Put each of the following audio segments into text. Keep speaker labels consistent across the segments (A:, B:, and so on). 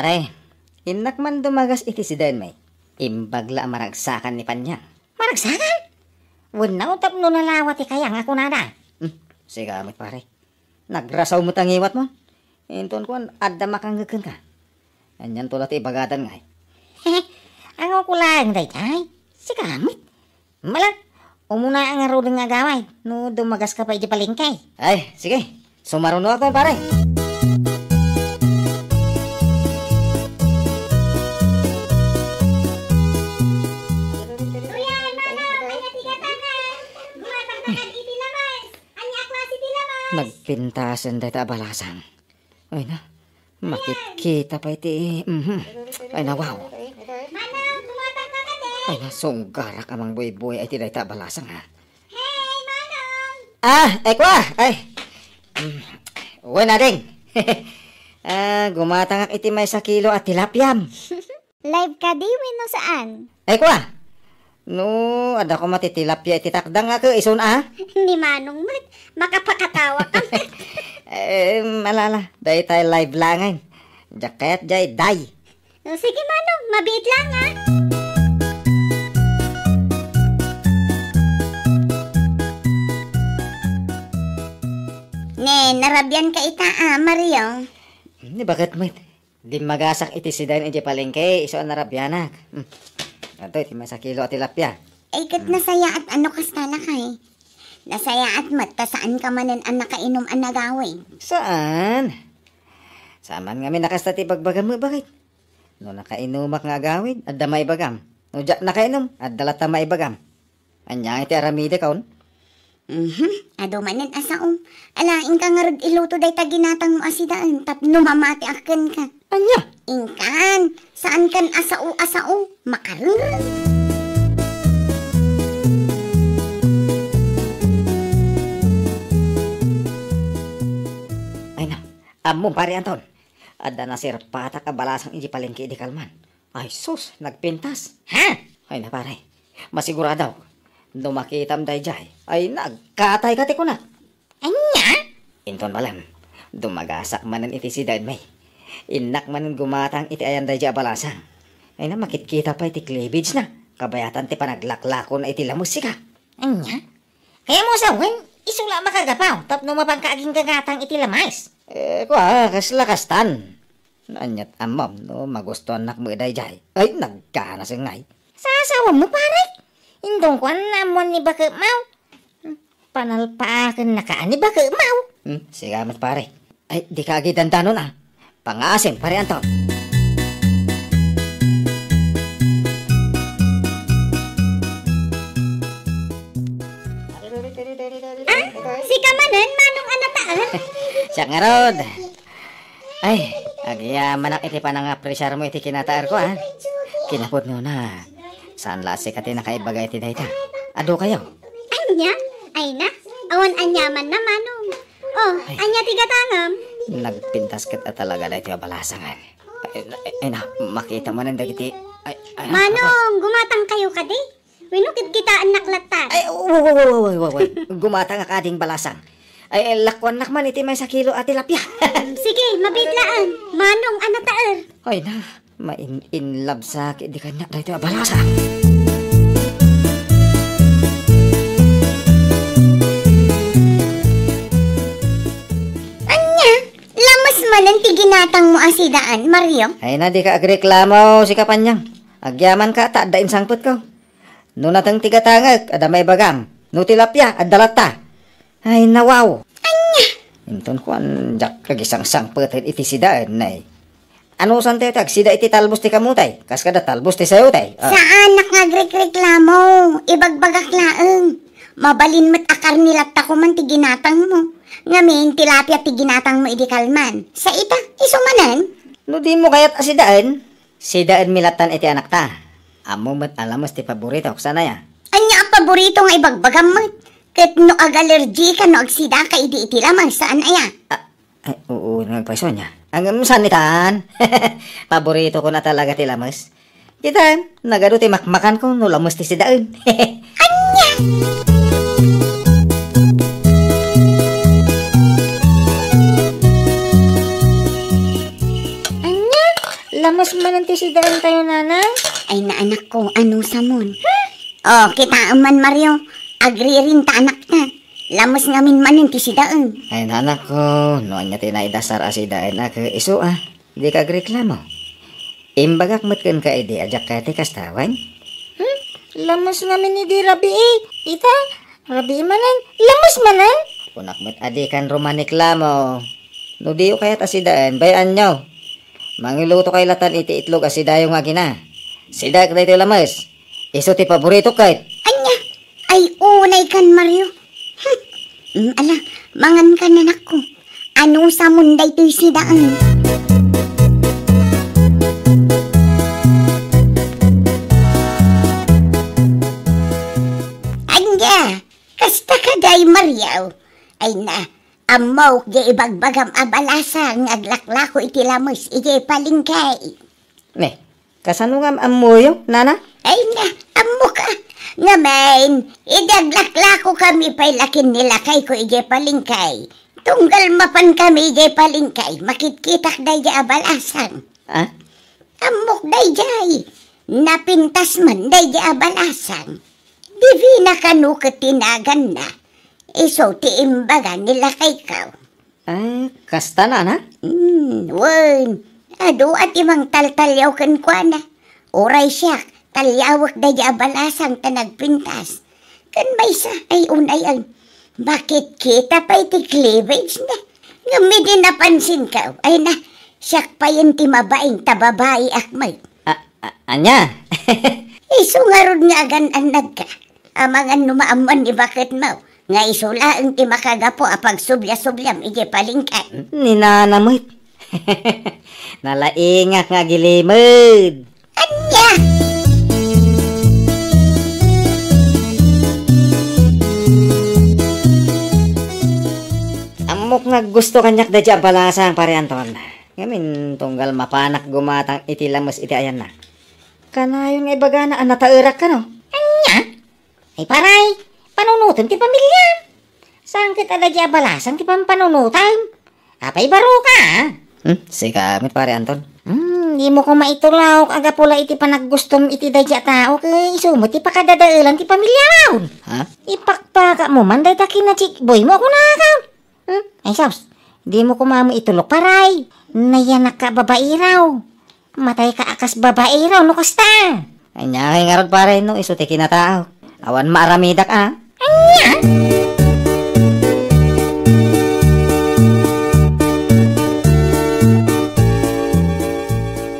A: Pare, inak man dumagas iti si Dan may. Imbagla maragsakan ni Panyang.
B: Maragsakan? Wala utap no nalawat kaya nga kunada.
A: Sige amit pare. Nagrasaw mo tangiwat mo. Inton ko adda makanggagan ka. Anyan tulat ibagadan nga.
B: Ang kulang day tay. Sigamit. Malag. Umuna ang aro nga gaway. No dumagas ka pa iti palengkay.
A: Ay, sige. Sumaruno ako pare. Nagpintasan dahil abalasan. Ay na, makikita pa iti. Ay na, wow.
B: Manang, tumatang ka ka din.
A: Ay na, sunggarak amang buhay-buhay ay tinay abalasan ha.
B: Hey, Manang!
A: Kwa! Uwan na ding. Gumatangak iti may sa kilo at tilapyam.
B: Live ka di, no saan?
A: Kwa! No, ada ko matitilapya iti takdang nga ka ison
B: Ni Manong mat, makapakatawa ka.
A: Malala, dahi tayo live langan. Jaket jay day.
B: Sige Manong, mabit lang ha. Ne, narabyan ka ita Mario.
A: Ni bakit mo di magasak iti sidan iti palengke iso narabyanak. Ato iti may sa kilo at tilapya.
B: Ay kat nasaya at ano kastala ka eh. Nasaya at mata saan ka manan ang nakainom ang nagawin.
A: Saan? Saman nga may nakastati pagbagam mo bakit? No nakainumak nga agawin at damay bagam. No jak nakainom at dalata may bagam. Anya iti aramide kaon?
B: Ado manan asaom. Alaing ka nga rag iluto day taginatang mo asidaan tapno mamati akin ka.
A: Anya?
B: Ingkan, saan kan asao makarun.
A: Ay na, among pare Anton. Ada na sir pata kabalasang iji palengke di kalman. Ay sus, nagpintas.
B: Ha?
A: Ay na pare, masiguradaw. No makitam day jay, ay nagkatay kati ko na.
B: Anya?
A: Inton malam, dumagasak manan iti si Dan may. Inak manan gumatang iti ayan day jay abalasang. Ay na makitkita pa iti cleavage na. Kabayatan ti panaglaklako na iti lamusika.
B: Anya? Kaya mo sa wen, isula makagapaw tapno mapangkaaging gagatang iti lamais.
A: Kwa, kaslakastan. Anyat amam, no, magustuhan nak mo day jay. Ay, nagkana sa ngay.
B: Sa asawa mo pare? Indong kwan namon ni baka mau. Panalpaakan na ka ni baka mau.
A: Sigamat pare. Ay, di ka agidandano na. Pangasim, pare Anton.
B: Si kamanan, manong anataan.
A: Siya nga rod. Ay, agya manak iti panangapresyar mo iti kinataar ko Kinapot nyo na. Saan lasi ka tinakaibagay iti dayta? Ado kayo?
B: Anya? Ay na, awan anyaman na manong. Oh, anya tigatangam.
A: Nagpintas kita talaga na iti abalasang. Ay na, makita mo nang dagiti.
B: Manong, gumatang kayo ka di. Winukit kita ang naklatan.
A: Ay, gumatang nga kading balasang. Ay, lakwan nakman iti may sa kilo at tilapya.
B: Sige, mabitlaan. Manong anataer.
A: Ay na, in love sa di kanya na ito abalasang.
B: Manan tiginatang mo asidaan, Mario?
A: Ay na, di ka agreklamo si Kapanyang. Agyaman ka, taadain sangpot ko. No natang tigatangag, ada may bagam. No tilapya, adalata. Ay na, wow.
B: Anya?
A: Inton ko ang jak kagisang sangpot iti sidaan na Ano san tayo tag? Sida iti talbos ti kamutay. Kas kada talbos ti sayo tay.
B: Saan nakagrek-reklamo? Ibagbagak laeng. Mabalin mat akar nilat ako man tiginatang mo. Ngamin, tilapia tiginatang mo idikalman. Sa ita, isumanan?
A: No di mo kayat asidaan. Sidaan milatan iti anak ta. Amo mat alamos ti paborito. Sana ya?
B: Anya ang paborito nga ibagbagam mo? Kat no ag-allergy ka no agsida ka iti lamang saan aya?
A: Ay, oo, nagpaiso niya. Ang sanitan. Paborito ko na talaga ti lamas. Kita, nagado ti makmakan ko no lamos ti sidaan.
B: Anya? ano sa mon. Oh, kita man Mario. Agri rin ta anak na. Lamos ngamin manin ti sidaan.
A: Ay anak ko, noon niya tinaidasar asidain na ka iso di ka reklamo. Imbagak matkan ka edi ajak ka ti kastawan.
C: Lamos ngamin ni di Rabi Ita, Rabi manan. Lamos manan.
A: Punak mat adi kan romaniklamo. No diyo kayat asidaan, bayan nyo. Mangiluto kay latan iti itlog asidayo nga gina. Sidak na ito lamas. Iso ti paborito kahit.
B: Anya, ay unay kan Mario. Ala, mangan ka nanak ko. Ano sa munday to'y sidaan? Anya, kasta ka day Mario. Ay na, amaw di ibagbagam abalasa ng aglaklako iti lamos iti palingkay.
A: Ne, kasanungam amoyo, nana?
B: Ay na, amo ka. Ngamen, idaglaklako kami pa'y lakin nila kay ko ije palingkay. Tunggal mapan kami ije palingkay, makitkitak day abalasan. Amok day jay, napintas man day abalasan. Divina kanu ketinagan na, iso ti imbaga nila kay kaw.
A: Ay, kasta na,
B: Wen, ado at imang taltalyaw kan kwa na. Oray siya, talyawak day abalasan ta nagpintas. Kan may sa ay unay ang, bakit kita pa iti cleavage na? Ngami din napansin ka, ay na, siyak pa yan ti mabaing tababae akmay.
A: Anya?
B: Iso nga ron nga agan-anag ka. Amangan numaaman ni bakit mo. Nga isula ang ti makagapo apag subya-subyam ije palingkay.
A: Ninanamit. Nalaingak nga gilimod.
B: Anya!
A: Amok nga gusto kanyak da dya balasang pare Anton. Ngamin tunggal mapanak gumatang iti lamos iti ayan na. Kanayon nga ibaga na anatairak ka no?
C: Anya? Ay paray, panunutan ti pamilya. Saan kita da dya balasan ti pampanunutan? Apay baro ka
A: Sikamit pare Anton.
C: Di mo ko maitulaw aga pula iti panaggustom iti da dya tao kay isumo ti pakadadailan ti pamilya raon. Ipakpaka mo man day takin na chikboy mo ako nakakaw. Ay saus, di mo ko mamo itulok paray. Nayanak ka babae raw. Matay ka akas babae raw no kasta.
A: Anya kay ngarod pare no iso ti kinatao. Awan maaramidak
C: Anya?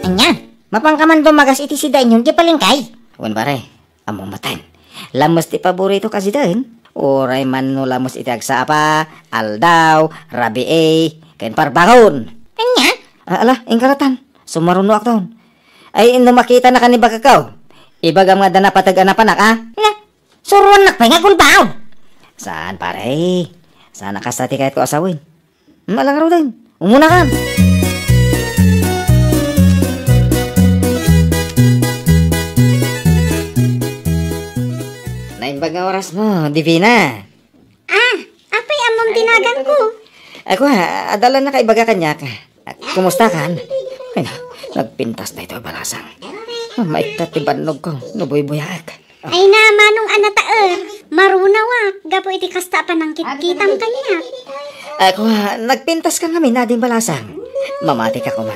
C: Anya? Mapangkaman dumagas iti sidain yun di palingkay.
A: Wan pare, among matan. Lamos ti paborito kasi dahin. Oray man no lamos iti agsapa, aldaw, rabi ken parbahon.
C: Anya?
A: Ala, ingkaratan. Sumaruno akton. Ay ino makita na kanibag akaw. Ibagam nga dana patag-anapanak
C: Na, suruan nakpay nga gulbaw.
A: Saan pare? Sana kasati kahit ko asawin. Malang raw din. Umuna ka. Naimbag nga oras mo, Divina.
B: Apay among dinagan ko.
A: Ako adala na kaibaga kanya ka. Kumusta kan? Ay na, nagpintas na ito balasang. Maiktat ti banog ko, nuboy-buyak.
B: Ay na, manong anataer. Marunawa, gapo iti kasta pa ng kitang kanya.
A: Ako nagpintas ka ngamin na din balasang. Mamati ka kuma.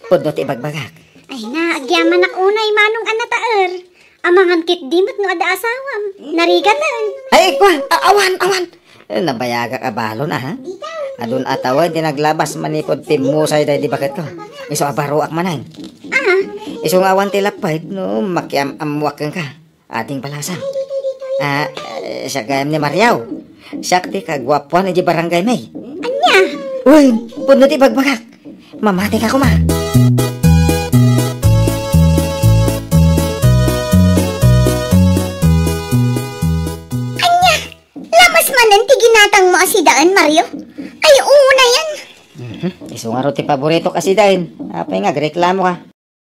A: Pudot ibagbagak.
B: Ay na, agyaman ak unay manong anataer. Amangan kit dimot no ada asawam. Narigatan.
A: Ay, awan. Nabayaga ka balo na, ha? Adun atawan, dinaglabas manipod timusay dahil di bakit ko. Iso abaruak manan. Isong awan tilapay, no, makiam-amwak ka. Ating balasang. Siya gayam ni Mariaw. Siya ti kagwapuan na di barangay may.
B: Anya?
A: Uy, puno ti bagbagak. Mamati ka kuma.
B: Lamas manan ti ginatang mo asidaan, Mario. Ay, una yan.
A: Iso nga ro ti paborito kasi dahin. Apay nga, reklamo ka.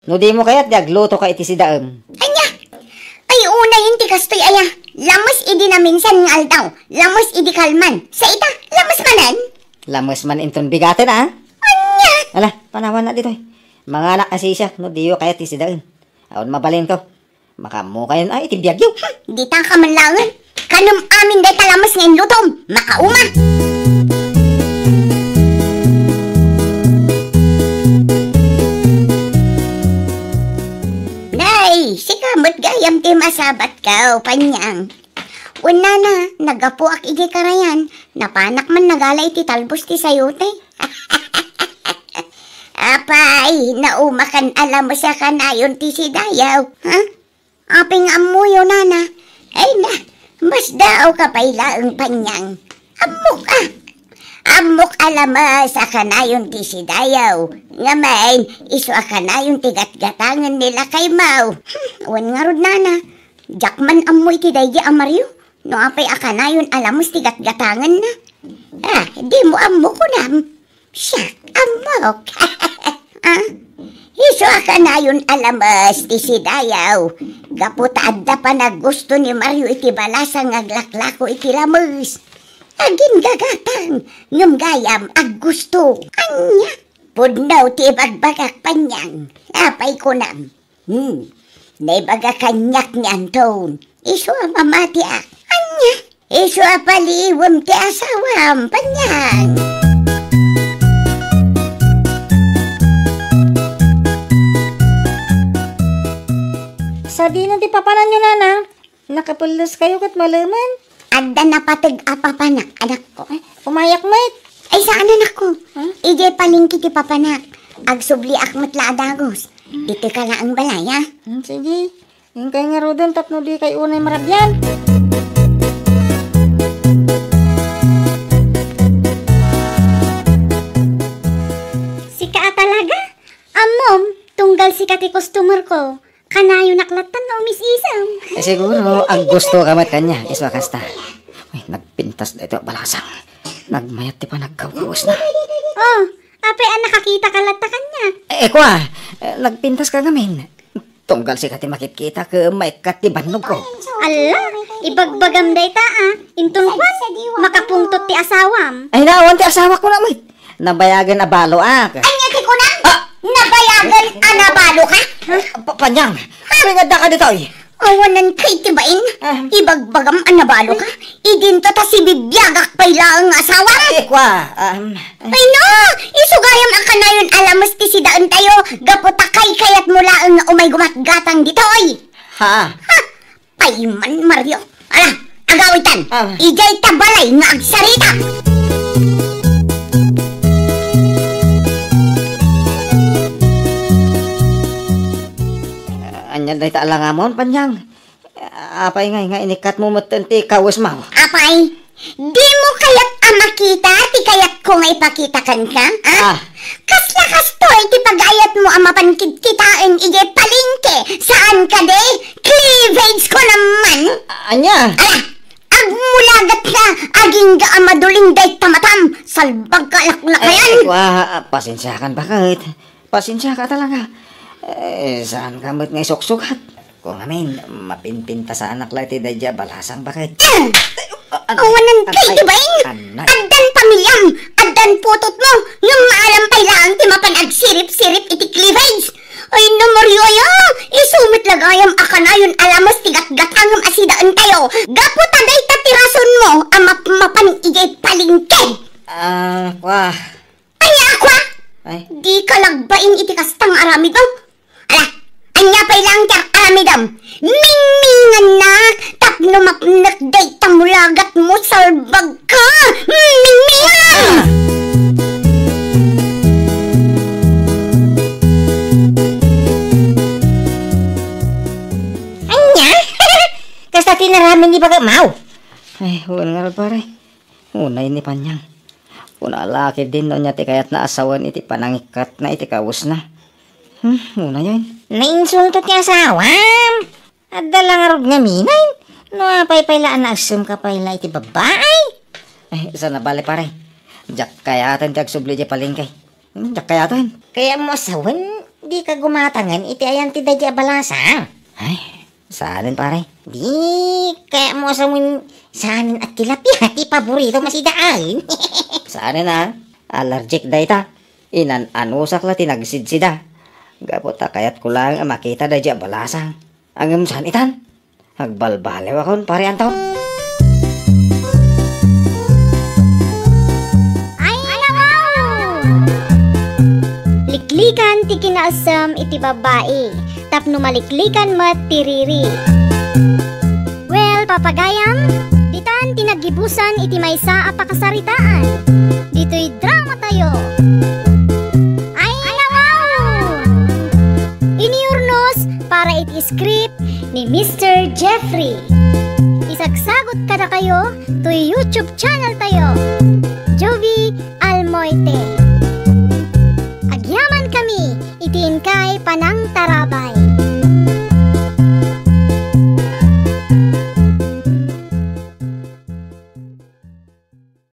A: No di mo kaya't gagluto ka iti si daeng.
B: Anya? Ay, una yun ti kastoy aya. Lamas idi na minsan ng aldaw. Lamas idi kalman. Sa ita, lamas manan.
A: Lamos man inton bigatin, ha?
B: Anya?
A: Ala, panawan na dito. Mga anak kasi siya, no diyo kaya't ti si daeng. Aon mabalin ko. Makamu kayo ay iti biyagyo.
B: Di ta ka manlangan. Kanum amin day talamas ngayon lutom. Makauma. Nay, sikamot gayam ti masabat ka o panyang. Una na, nagapu ak iti karayan. Napanak man nagalay ti talbos ti sayote. Apay, naumakan alam mo sa kanayon ti si Dayaw. Ha? Aping amuyo nana. Ay na, mas daaw ka payla ang panyang. Amok ah. Amok alam mo sa kanayon ti si Dayaw. Nga main, iso a kanayon ti gatgatangan nila kay Mau. Wan nga rod nana. Jakman amoy ti daydi amaryo. No apay a kanayon alam mo ti gatgatangan na. Ah, di mo amok ko nam. Siya, amok. Ah, iso ka na yun alamas ti si Dayaw. Gaputaad da pa na gusto ni Mario iti balasang aglaklako iti lamus. Agin gagatang, ngam gayam ag gusto. Anya, pudnaw ti bagbagak panyang. Apay ko nam. Naibaga kanyak niyan ton. Iso mamati ak. Anya, iso paliwam ti asawam panyang.
C: Sa di na ti papanan nyo, nana. Nakapulos kayo kat malaman.
B: Adda na patag apapanak, anak ko.
C: Umayak mait.
B: Ay, saan anak ko? Ije palingki ti papanak. Agsubli akmat laadagos. Dito ka na ang balaya.
C: Sige. Yung kay nga rodon, tapno di kay unay marabyan.
D: Sika talaga? Amom, tunggal sika ti customer ko. Kanayo naklatan na umis-isam.
A: Siguro, ang gusto kamat kanya, iswa kasta. Ay, nagpintas na ito balasang. Nagmayat ti pa nagkawkawas na.
D: Oh, ape ang nakakita ka lata kanya.
A: Kwa, nagpintas ka gamin. Tunggal si kati makikita ka maikat ti banog ko.
D: Ala, ibagbagam day ta Intun kwan, makapungtot ti asawam.
A: Ay, nawan ti asawa ko na, mait. Nabayagan abalo ak.
B: Anya ti ko na? Nabayagan anabalo ka?
A: Panyang, pringada ka dito eh.
B: Awanan kay tibain. Ibagbagam anabalo ka? Idinto ta si bibiyagak payla ang asawa.
A: Kwa,
B: Ay no, isugayam ang kanayon alamas ti sidaan tayo. Gaputakay kayat mula ang umay gumatgatang dito ay.
A: ha?
B: Ha, payman Mario. Ala, agawitan.
A: Ah.
B: Ijay tabalay nga agsarita.
A: Anyan day taalangamon, panyang. Apay nga inikat mo matenti kawas mo.
B: Apay, di mo kayat makita, ti kayat ko nga ipakitakan ka?
A: Ah.
B: Kasla kastoy, ti pagayat mo ang mapankit-kitain ije palingke. Saan ka de? Cleavage ko naman.
A: Anya?
B: Ala, agmulagat na, aging maduling day tamatam. Salbag kalaklakayan.
A: Kwa, pasensya kan bakit? Pasensya ka talaga. Saan ka mo't nga isuksukat? Kung amin, mapinpinta sa anak lang ti dadya balasang bakit?
B: Awanan kay dibain.
A: Anay.
B: Addan pamilyam, addan putot mo. Yung maalam pailaan ti mapanag sirip-sirip iti cleavage. Ay namaryo ya, isumit lagayam akanayon alamos tigat-gatangam asidaan tayo. Gapo taday tatirason mo, ang mapan ijay palingke.
A: Kwa.
B: Ay akwa,
A: Ay,
B: di ka lagbain iti kastang aramidam. Ala, anya pailang tiyak aramidam. Mingmingan na, tapno mapnak day tamulagat mo salbag ka. Mingmingan!
C: Anya? Kasta tinaramin ni Bagamaw.
A: ay, huwag nga rin pare. Unay ni panyang. Una laki din no niya ti kayat na asawan iti panangikat na iti kawas na. Una yun.
C: Nainsultot niya asawam. At dala nga rod nga minayin. No, paypaylaan na asum ka payla iti babae.
A: Ay, isa na bali pare. Diyak kayatan tiag subli di palingkay. Diyak kayatan.
C: Kaya mo asawan, di ka gumatangan iti ayan ti dadya balasa.
A: Ay, saanin pare.
C: Di, kaya mo asawan saanin at tilapia, ti paborito masidaan.
A: Saanin na? Allergic day ta. Inan anusak la tinagsidsida. Gapot ta kayat ko lang makita dadya balasang. Angam saan itan? Agbalbalew akon pare anton.
D: Ay nakaw! Liklikan ti kinaasam iti babae, tapno maliklikan mat tiriri. Well, papagayam, ditan tinagibusan iti maysa a pakasaritaan. Dito'y drama tayo. Ay nakaw! Iniurnos para iti script ni Mr. Jeffrey. Isagsagot kada kayo to YouTube channel tayo, Jovi Almoite. Agyaman kami, itiin kay Panang